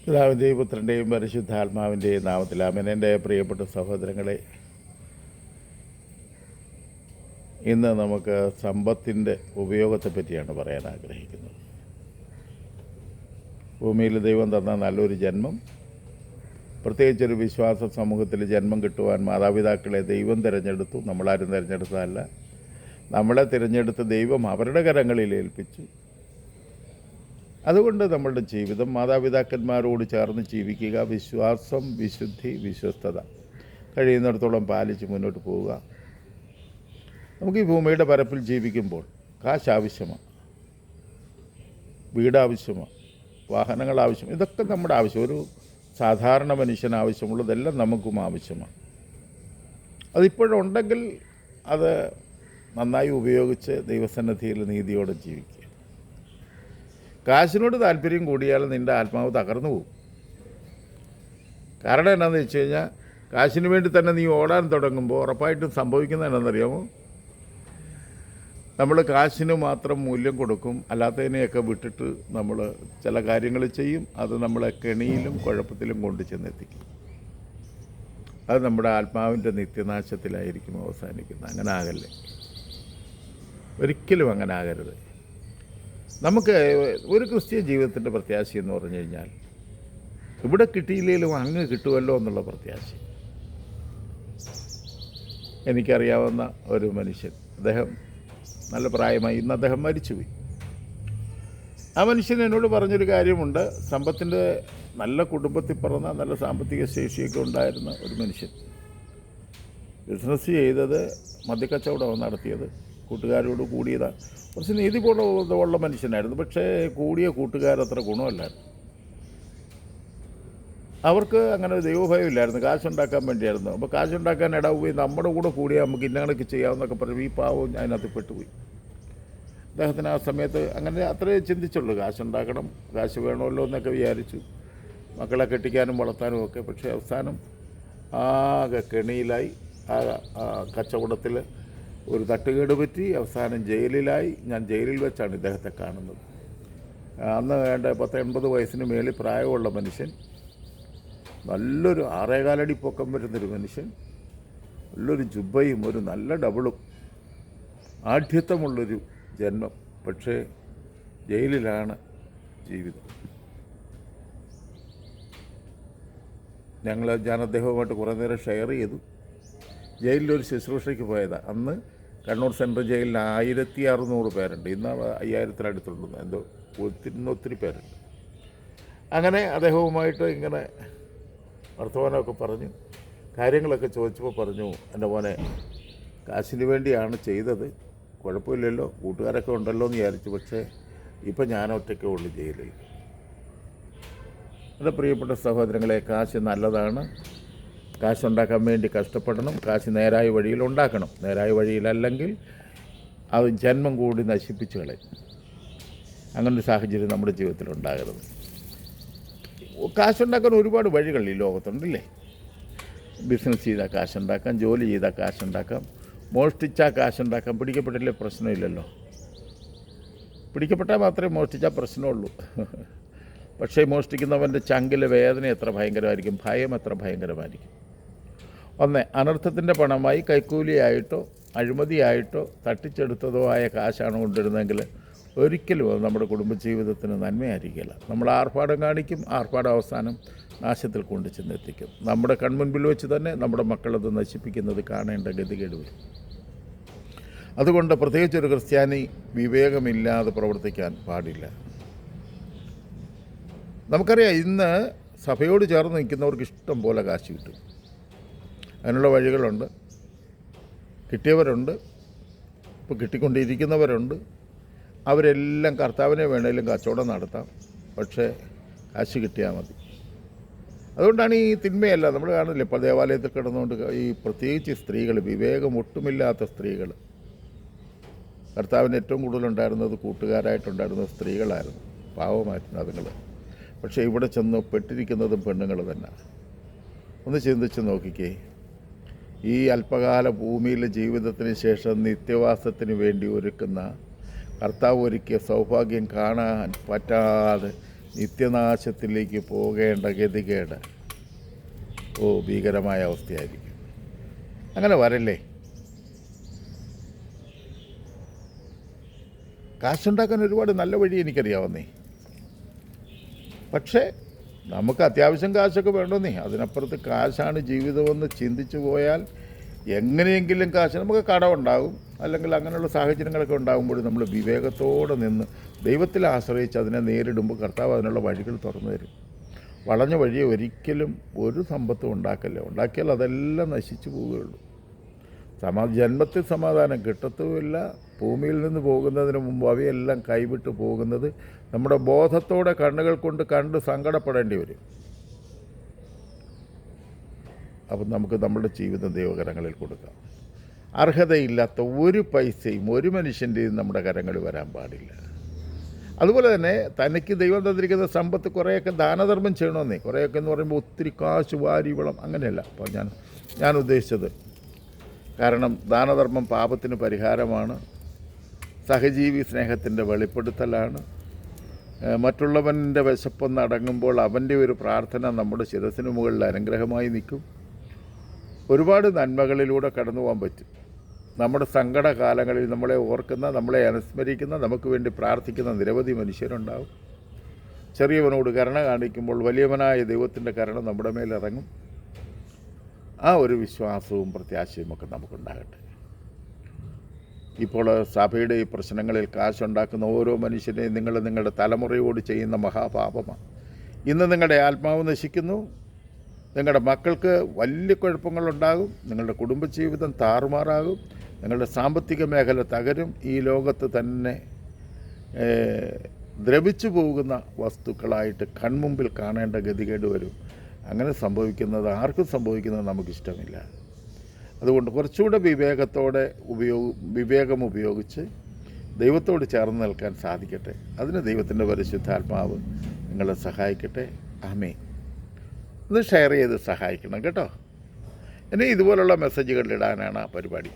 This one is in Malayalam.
പിതാവിൻ്റെയും പുത്രൻ്റെയും പരിശുദ്ധാത്മാവിൻ്റെയും നാമത്തിൽ ആമേൻ. എൻ്റെ പ്രിയപ്പെട്ട സഹോദരങ്ങളെ, ഇന്ന് നമുക്ക് സമ്പത്തിൻ്റെ ഉപയോഗത്തെ പറ്റിയാണ് പറയാൻ ആഗ്രഹിക്കുന്നത്. ഭൂമിയിൽ ദൈവം തന്ന നല്ലൊരു ജന്മം, പ്രത്യേകിച്ചൊരു വിശ്വാസ സമൂഹത്തിൽ ജന്മം കിട്ടുവാൻ മാതാപിതാക്കളെ ദൈവം തിരഞ്ഞെടുത്തു. നമ്മളാരും തിരഞ്ഞെടുത്തതല്ല. നമ്മളെ തിരഞ്ഞെടുത്ത് ദൈവം അവരുടെ കരങ്ങളിൽ ഏൽപ്പിച്ചു. അതുകൊണ്ട് നമ്മളുടെ ജീവിതം മാതാപിതാക്കന്മാരോട് ചേർന്ന് ജീവിക്കുക, വിശ്വാസം, വിശുദ്ധി, വിശ്വസ്തത കഴിയുന്നിടത്തോളം പാലിച്ച് മുന്നോട്ട് പോവുക. നമുക്ക് ഈ ഭൂമിയുടെ പരപ്പിൽ ജീവിക്കുമ്പോൾ കാശ് ആവശ്യമാണ്, വീട് ആവശ്യമാണ്, വാഹനങ്ങൾ ആവശ്യം, ഇതൊക്കെ നമ്മുടെ ആവശ്യം. ഒരു സാധാരണ മനുഷ്യന് ആവശ്യമുള്ളതെല്ലാം നമുക്കും ആവശ്യമാണ്. അതിപ്പോഴുണ്ടെങ്കിൽ അത് നന്നായി ഉപയോഗിച്ച് ദൈവസന്നിധിയിൽ നീതിയോടെ ജീവിക്കുക. കാശിനോട് താല്പര്യം കൂടിയാൽ നിൻ്റെ ആത്മാവ് തകർന്നു പോകും. കാരണം എന്നാന്ന് വെച്ച് കഴിഞ്ഞാൽ, കാശിന് വേണ്ടി തന്നെ നീ ഓടാൻ തുടങ്ങുമ്പോൾ ഉറപ്പായിട്ടും സംഭവിക്കുന്നത് എന്നാണെന്നറിയാമോ? നമ്മൾ കാശിന് മാത്രം മൂല്യം കൊടുക്കും, അല്ലാത്തതിനെയൊക്കെ വിട്ടിട്ട് നമ്മൾ ചില കാര്യങ്ങൾ ചെയ്യും. അത് നമ്മളെ കെണിയിലും കുഴപ്പത്തിലും കൊണ്ട് ചെന്നെത്തിക്കും. അത് നമ്മുടെ ആത്മാവിൻ്റെ നിത്യനാശത്തിലായിരിക്കും അവസാനിക്കുന്നത്. അങ്ങനെ ആകല്ലേ, ഒരിക്കലും അങ്ങനെ ആകരുത്. നമുക്ക് ഒരു ക്രിസ്ത്യൻ ജീവിതത്തിൻ്റെ പ്രത്യാശ എന്ന് പറഞ്ഞു കഴിഞ്ഞാൽ, ഇവിടെ കിട്ടിയില്ലെങ്കിലും അങ്ങ് കിട്ടുമല്ലോ എന്നുള്ള പ്രത്യാശ. എനിക്കറിയാവുന്ന ഒരു മനുഷ്യൻ, അദ്ദേഹം നല്ല പ്രായമായി, ഇന്ന് അദ്ദേഹം മരിച്ചുപോയി. ആ മനുഷ്യൻ എന്നോട് പറഞ്ഞൊരു കാര്യമുണ്ട്. സമ്പത്തിൻ്റെ നല്ല കുടുംബത്തിൽ പിറന്ന നല്ല സാമ്പത്തിക ശേഷിയൊക്കെ ഉണ്ടായിരുന്ന ഒരു മനുഷ്യൻ, ബിസിനസ് ചെയ്തത്, മദ്യക്കച്ചവടമാണ് നടത്തിയത്, കൂട്ടുകാരോട് കൂടിയതാണ്, കുറച്ച് നീതിബോധമുള്ള മനുഷ്യനായിരുന്നു. പക്ഷേ കൂടിയ കൂട്ടുകാരത്ര ഗുണമല്ലായിരുന്നു. അവർക്ക് അങ്ങനെ ദൈവഭയമില്ലായിരുന്നു, കാശുണ്ടാക്കാൻ വേണ്ടിയായിരുന്നു. അപ്പോൾ കാശുണ്ടാക്കാൻ ഇടവുപോയി നമ്മുടെ കൂടെ കൂടിയാൽ നമുക്ക് ഇന്ന കണക്ക് ചെയ്യാമെന്നൊക്കെ പറഞ്ഞു ഈ പാവം അതിനകത്ത് പെട്ടുപോയി. അദ്ദേഹത്തിന് ആ സമയത്ത് അങ്ങനെ അത്രേ ചിന്തിച്ചുള്ളൂ, കാശുണ്ടാക്കണം, കാശ് വേണമല്ലോ എന്നൊക്കെ വിചാരിച്ചു, മക്കളെ കെട്ടിക്കാനും വളർത്താനും ഒക്കെ. പക്ഷേ അവസാനം ആകെ കെണിയിലായി. ആ കച്ചവടത്തിൽ ഒരു തട്ടുകേട് പറ്റി, അവസാനം ജയിലിലായി. ഞാൻ ജയിലിൽ വെച്ചാണ് ഇദ്ദേഹത്തെ കാണുന്നത്. അന്ന് വേണ്ട 80 വയസ്സിന് മേളിൽ പ്രായമുള്ള മനുഷ്യൻ, നല്ലൊരു 6.25 അടി പൊക്കം വരുന്നൊരു മനുഷ്യൻ, നല്ലൊരു ജുബയും ഒരു നല്ല ഡബിളും, ആഢ്യത്വമുള്ളൊരു ജന്മം. പക്ഷേ ജയിലിലാണ് ജീവിതം. ഞാൻ അദ്ദേഹവുമായിട്ട് കുറേ നേരം ഷെയർ ചെയ്തു. ജയിലിലൊരു ശുശ്രൂഷയ്ക്ക് പോയതാണ്. അന്ന് കണ്ണൂർ സെൻട്രൽ ജയിലിൽ 1600 പേരുണ്ട്, ഇന്ന് 5000-ത്തിനടുത്തുണ്ട്, എന്തോ ഒത്തിരി പേരുണ്ട്. അങ്ങനെ അദ്ദേഹവുമായിട്ട് ഇങ്ങനെ വർത്തമാനമൊക്കെ പറഞ്ഞു, കാര്യങ്ങളൊക്കെ ചോദിച്ചപ്പോൾ പറഞ്ഞു, എൻ്റെ മോനെ, കാശിന് വേണ്ടിയാണ് ചെയ്തത്, കുഴപ്പമില്ലല്ലോ, കൂട്ടുകാരൊക്കെ ഉണ്ടല്ലോ എന്ന് വിചാരിച്ചു. പക്ഷേ ഇപ്പം ഞാൻ ഒറ്റയ്ക്കേ ഉള്ളൂ ജയിലിൽ. എൻ്റെ പ്രിയപ്പെട്ട സഹോദരങ്ങളെ, കാശ് നല്ലതാണ്. കാശുണ്ടാക്കാൻ വേണ്ടി കഷ്ടപ്പെടണം. കാശ് നേരായ വഴിയിൽ ഉണ്ടാക്കണം. നേരായ വഴിയിലല്ലെങ്കിൽ അത് ജന്മം കൂടി നശിപ്പിച്ചു കളയും. അങ്ങനൊരു സാഹചര്യം നമ്മുടെ ജീവിതത്തിൽ ഉണ്ടാകരുത്. കാശുണ്ടാക്കാൻ ഒരുപാട് വഴികൾ ഈ ലോകത്തുണ്ടല്ലേ. ബിസിനസ് ചെയ്താൽ കാശുണ്ടാക്കാം, ജോലി ചെയ്താൽ കാശുണ്ടാക്കാം, മോഷ്ടിച്ചാൽ കാശുണ്ടാക്കാം. പിടിക്കപ്പെട്ടില്ലേ പ്രശ്നമില്ലല്ലോ. പിടിക്കപ്പെട്ടാൽ മാത്രമേ മോഷ്ടിച്ചാൽ പ്രശ്നമുള്ളൂ. പക്ഷേ മോഷ്ടിക്കുന്നവൻ്റെ ചങ്കിലെ വേദന എത്ര ഭയങ്കരമായിരിക്കും, ഭയം എത്ര ഭയങ്കരമായിരിക്കും. അനർത്ഥത്തിൻ്റെ പണമായി കൈക്കൂലിയായിട്ടോ അഴിമതിയായിട്ടോ തട്ടിച്ചെടുത്തതോ ആയ കാശാണ് കൊണ്ടിരുന്നതെങ്കിൽ ഒരിക്കലും അത് നമ്മുടെ കുടുംബജീവിതത്തിന് നന്മയായിരിക്കില്ല. നമ്മൾ ആർഭാടം കാണിക്കും, ആർഭാടം അവസാനം നാശത്തിൽ കൊണ്ട് ചെന്നെത്തിക്കും. നമ്മുടെ കൺമുൻപിൽ വെച്ച് തന്നെ നമ്മുടെ മക്കളത് നശിപ്പിക്കുന്നത് കാണേണ്ട ഗതികേട് വരും. അതുകൊണ്ട് പ്രത്യേകിച്ചൊരു ക്രിസ്ത്യാനി വിവേകമില്ലാതെ പ്രവർത്തിക്കാൻ പാടില്ല. നമുക്കറിയാം, ഇന്ന് സഭയോട് ചേർന്ന് നിൽക്കുന്നവർക്ക് ഇഷ്ടം പോലെ കാശ് കിട്ടും. അതിനുള്ള വഴികളുണ്ട്. കിട്ടിയവരുണ്ട്, ഇപ്പോൾ കിട്ടിക്കൊണ്ടിരിക്കുന്നവരുണ്ട്. അവരെല്ലാം കർത്താവിനെ വേണേലും കച്ചവടം നടത്താം, പക്ഷേ കാശ് കിട്ടിയാൽ മതി. അതുകൊണ്ടാണ് ഈ തിന്മയല്ല നമ്മൾ കാണില്ലേ, ഇപ്പോൾ ദേവാലയത്തിൽ കിടന്നുകൊണ്ട് ഈ പ്രത്യേകിച്ച് സ്ത്രീകൾ, വിവേകം ഒട്ടുമില്ലാത്ത സ്ത്രീകൾ, കർത്താവിന് ഏറ്റവും കൂടുതലുണ്ടായിരുന്നത് കൂട്ടുകാരായിട്ടുണ്ടായിരുന്നത് സ്ത്രീകളായിരുന്നു, പാവമായിരുന്നു അതുങ്ങൾ. പക്ഷേ ഇവിടെ ചെന്ന് പെട്ടിരിക്കുന്നതും പെണ്ണുങ്ങൾ തന്നെ. ഒന്ന് ചിന്തിച്ച് നോക്കിക്കേ. ഈ അല്പകാല ഭൂമിയിലെ ജീവിതത്തിന് ശേഷം നിത്യവാസത്തിന് വേണ്ടി ഒരുക്കുന്ന കർത്താവ് ഒരുക്കിയ സൗഭാഗ്യം കാണാൻ പറ്റാതെ നിത്യനാശത്തിലേക്ക് പോകേണ്ട ഗതികേട് ഭീകരമായ അവസ്ഥയായിരിക്കും. അങ്ങനെ വരല്ലേ. കാശുണ്ടാക്കാൻ ഒരുപാട് നല്ല വഴി എനിക്കറിയാവുന്നേ. പക്ഷേ നമുക്ക് അത്യാവശ്യം കാശൊക്കെ വേണമെന്നേ. അതിനപ്പുറത്ത് കാശാണ് ജീവിതമെന്ന് ചിന്തിച്ചു പോയാൽ എങ്ങനെയെങ്കിലും കാശ്, നമുക്ക് കടമുണ്ടാകും, അല്ലെങ്കിൽ അങ്ങനെയുള്ള സാഹചര്യങ്ങളൊക്കെ ഉണ്ടാകുമ്പോൾ നമ്മൾ വിവേകത്തോടെ നിന്ന് ദൈവത്തിൽ ആശ്രയിച്ച് അതിനെ നേരിടുമ്പോൾ കർത്താവ് അതിനുള്ള വഴികൾ തുറന്നു തരും. വളഞ്ഞ വഴി ഒരിക്കലും ഒരു സമ്പത്തും ഉണ്ടാക്കിയാൽ അതെല്ലാം നശിച്ചു പോവുകയുള്ളൂ. ജന്മത്തിൽ സമാധാനം കിട്ടത്തുമില്ല. ഭൂമിയിൽ നിന്ന് പോകുന്നതിന് മുമ്പ് അവയെല്ലാം കൈവിട്ട് പോകുന്നത് നമ്മുടെ ബോധത്തോടെ കണ്ണുകൾ കൊണ്ട് കണ്ട് സങ്കടപ്പെടേണ്ടി വരും. അപ്പം നമുക്ക് നമ്മുടെ ജീവിതം ദൈവകരങ്ങളിൽ കൊടുക്കാം. അർഹതയില്ലാത്ത ഒരു പൈസയും ഒരു മനുഷ്യൻ്റെയും നമ്മുടെ കരങ്ങളിൽ വരാൻ പാടില്ല. അതുപോലെ തന്നെ തനിക്ക് ദൈവം തന്നിരിക്കുന്ന സമ്പത്ത് കുറേയൊക്കെ ദാനധർമ്മം ചെയ്യണമെന്നേ. കുറേയൊക്കെ എന്ന് പറയുമ്പോൾ ഒത്തിരി കാശ് വാരി വളം അങ്ങനെയല്ല. അപ്പോൾ ഞാൻ ഉദ്ദേശിച്ചത്, കാരണം ദാനധർമ്മം പാപത്തിന് പരിഹാരമാണ്, സഹജീവി സ്നേഹത്തിൻ്റെ വെളിപ്പെടുത്തലാണ്. മറ്റുള്ളവൻ്റെ വിശപ്പൊന്ന് അടങ്ങുമ്പോൾ അവൻ്റെ ഒരു പ്രാർത്ഥന നമ്മുടെ ശിരസിന് മുകളിൽ അനുഗ്രഹമായി നിൽക്കും. ഒരുപാട് നന്മകളിലൂടെ കടന്നു പോകാൻ പറ്റും. നമ്മുടെ സങ്കടകാലങ്ങളിൽ നമ്മളെ ഓർക്കുന്ന, നമ്മളെ അനുസ്മരിക്കുന്ന, നമുക്ക് വേണ്ടി പ്രാർത്ഥിക്കുന്ന നിരവധി മനുഷ്യരുണ്ടാവും. ചെറിയവനോട് കരുണ കാണിക്കുമ്പോൾ വലിയവനായ ദൈവത്തിൻ്റെ കരുണ നമ്മുടെ മേലിറങ്ങും. ആ ഒരു വിശ്വാസവും പ്രത്യാശയും ഒക്കെ നമുക്കുണ്ടാകട്ടെ. ഇപ്പോൾ സഭയുടെ ഈ പ്രശ്നങ്ങളിൽ കാശുണ്ടാക്കുന്ന ഓരോ മനുഷ്യനെയും നിങ്ങളുടെ തലമുറയോട് ചെയ്യുന്ന മഹാപാപമാണ്. ഇന്ന് നിങ്ങളുടെ ആത്മാവ് നശിക്കുന്നു, നിങ്ങളുടെ മക്കൾക്ക് വലിയ കുഴപ്പങ്ങളുണ്ടാകും, നിങ്ങളുടെ കുടുംബജീവിതം താറുമാറാകും, നിങ്ങളുടെ സാമ്പത്തിക മേഖല തകരും. ഈ ലോകത്ത് തന്നെ ദ്രവിച്ചു പോകുന്ന വസ്തുക്കളായിട്ട് കൺമുമ്പിൽ കാണേണ്ട ഗതികേട് വരും. അങ്ങനെ സംഭവിക്കുന്നത് ആർക്കും സംഭവിക്കുന്നത് നമുക്കിഷ്ടമില്ല. അതുകൊണ്ട് കുറച്ചുകൂടെ വിവേകം ഉപയോഗിച്ച് ദൈവത്തോട് ചേർന്ന് നിൽക്കാൻ സാധിക്കട്ടെ. അതിന് ദൈവത്തിൻ്റെ പരിശുദ്ധാത്മാവ് നിങ്ങളെ സഹായിക്കട്ടെ. ആമേൻ. ഇത് ഷെയർ ചെയ്ത് സഹായിക്കണം കേട്ടോ. ഇനി ഇതുപോലുള്ള മെസ്സേജുകൾ ഇടാനാണ് പരിപാടി.